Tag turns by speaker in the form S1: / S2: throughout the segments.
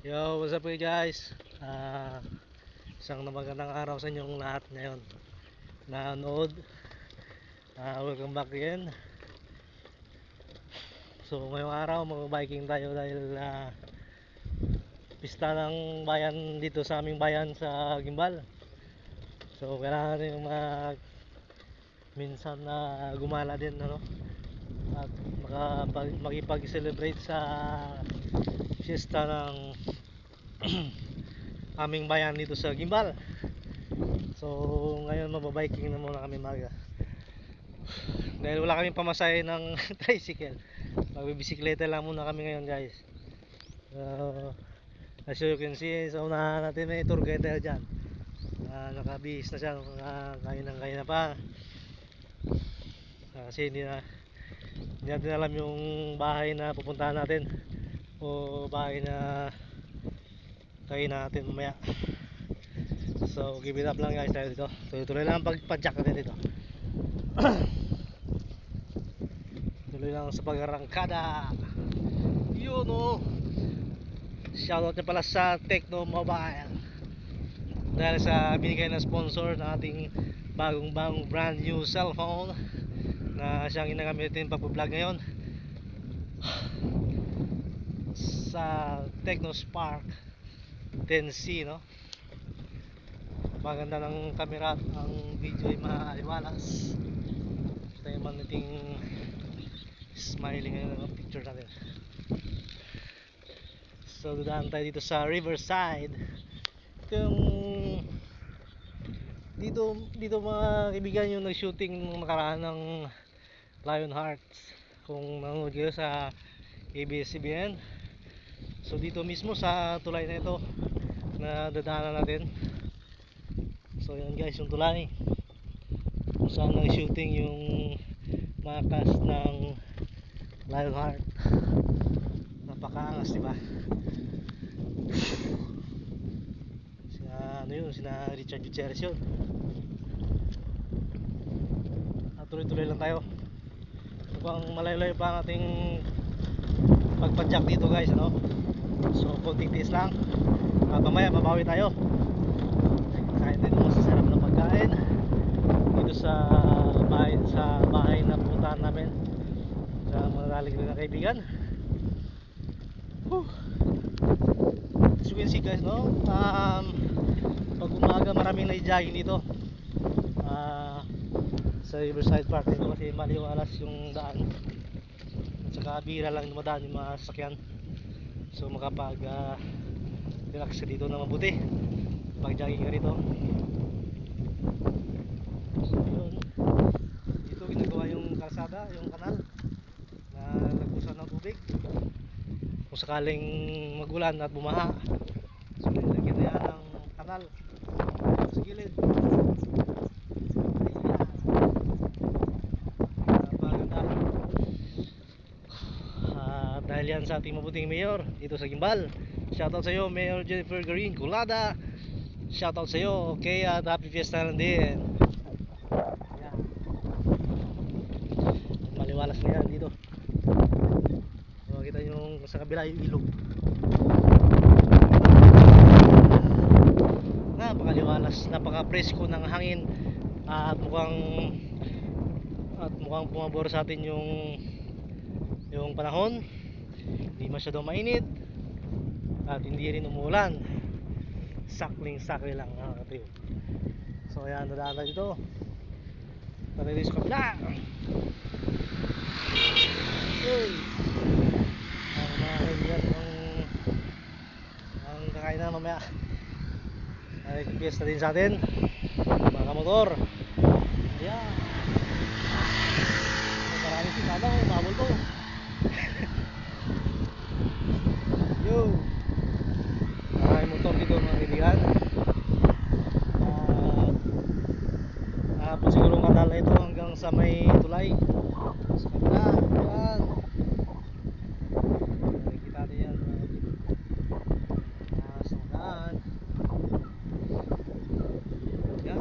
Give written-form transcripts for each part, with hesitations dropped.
S1: Yo, what's up guys? Isang magandang araw sa inyong lahat ngayon. Nanood. Welcome back again. So, ngayong araw mag-biking tayo dahil pista ng bayan dito sa aming bayan sa Gimbal. So, kailangan natin minsan na gumala din, ano? At makipag-celebrate sa pista ng aming bayan dito sa Gimbal. So ngayon mababiking na muna kami maga dahil wala kaming pamasahe ng tricycle. Magbibisikleta lang muna kami ngayon guys. As you can see sa unahan natin may tour guide tayo dyan. Nakabihis na siya, kaya na pa kasi hindi natin alam yung bahay na pupuntahan natin o bahay na kain natin mamaya. So give it up lang guys tayo dito. Tuloy lang ang pagpadyak natin dito. Tuloy lang sa pag-arangkada. Yun o. Shoutout niya pala sa Tecno Mobile dahil sa binigay na sponsor ng ating bagong brand new cellphone na siyang ginagamitin pag-vlog ngayon sa Tecno Spark 10C, no? Maganda ng camera at ang video ay maaliwalas. Tayo man nating smiling ngayon ang picture natin. So dadaan tayo dito sa Riverside. Ito yung dito mga kaibigan yung nag-shooting nung nakaraan ng Lionhearts. Kung nanonood kayo sa ABS-CBN. So dito mismo sa tulay na ito na dadaanan natin. So yan guys yung tulay kung saan nag-shooting yung mga cast ng Lionheart. Napakaangas, diba? Sina Richard Gutierrez yun. At tuloy-tuloy lang tayo. Mukhang malayo-layo pa ang ating pagpadyak dito guys, ano? So konting tiis lang at mamaya mabawi tayo. Kain tayo ng masasarap na pagkain dito sa bahay na pupuntahan namin sa mga lalig-lig na kaibigan. As you can see guys, no? Pag umaga maraming nai-jogging dito sa Riverside Park dito kasi maliwalas yung daan at saka bira lang dumadaan yung mga sasakyan. So makapag relax ka dito na mabuti pag jogging ka rito. So yun, dito ginagawa yung kalsada, yung kanal na lagusan ng tubig kung sakaling magulan at bumaha. So nilagyan na yan ng kanal sa gilid. Dahil yan sa ating mabuting mayor dito sa Gimbal. Shoutout sa iyo Mayor Jennifer Green Culada. Shoutout sa iyo, okay, at happy fiesta lang din. Yan. Maliwalas na yan dito. So, kita nyo sa kabila yung ilog. Napakaliwalas, napaka-presko ng hangin at mukhang pumabor sa atin yung panahon. Hindi masyadong mainit at hindi rin umuulan. Sakling-sakli lang nakakatayo. So ayan, dadaan tayo dito. Tayo dito sa kabila. Hey! Ang mga kaibigan ang kakain na mamaya ay fiesta din sa atin mga motor. Ayan, marami sisama ko, bawal to. Yo, maraming motor dito mga kaibigan. Po siguro ang kanal na ito hanggang sa may tulay sa kabila. Ayan, nakikita natin yan sa daan. Ayan,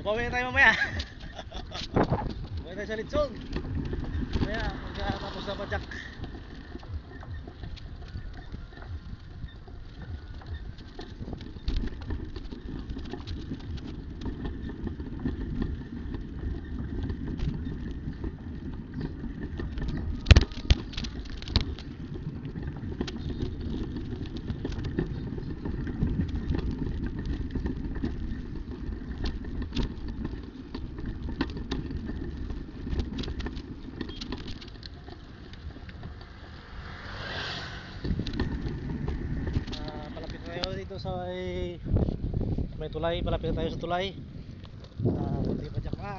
S1: bawi na tayo mamaya. Bawi tayo sa Litson. Mamaya, pagkatapos na padyak. Palapit na tayo dito sa may tulay, palapit na tayo sa tulay. Kunti padyak na.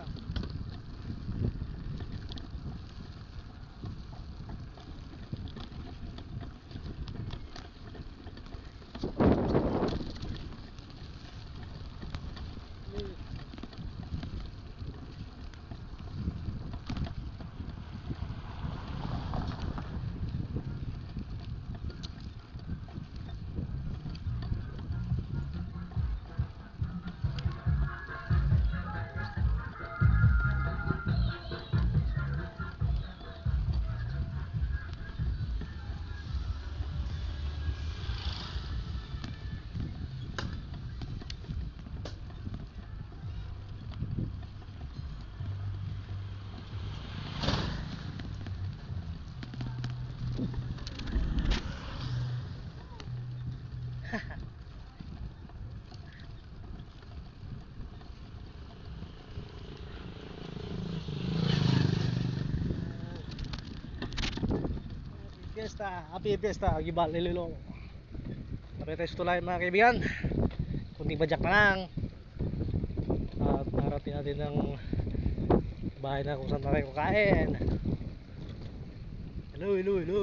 S1: Happy Fiesta, Gibal, Lililo. Tapos tayo sa tulay mga kaibigan. Kunting badyak na lang. At narating natin ng bahay na kung saan tayo kakain. Hello, hello, hello.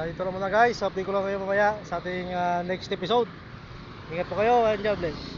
S1: Dito lang muna guys, update ko lang kayo mamaya sa ating next episode. Ingat po kayo and God bless.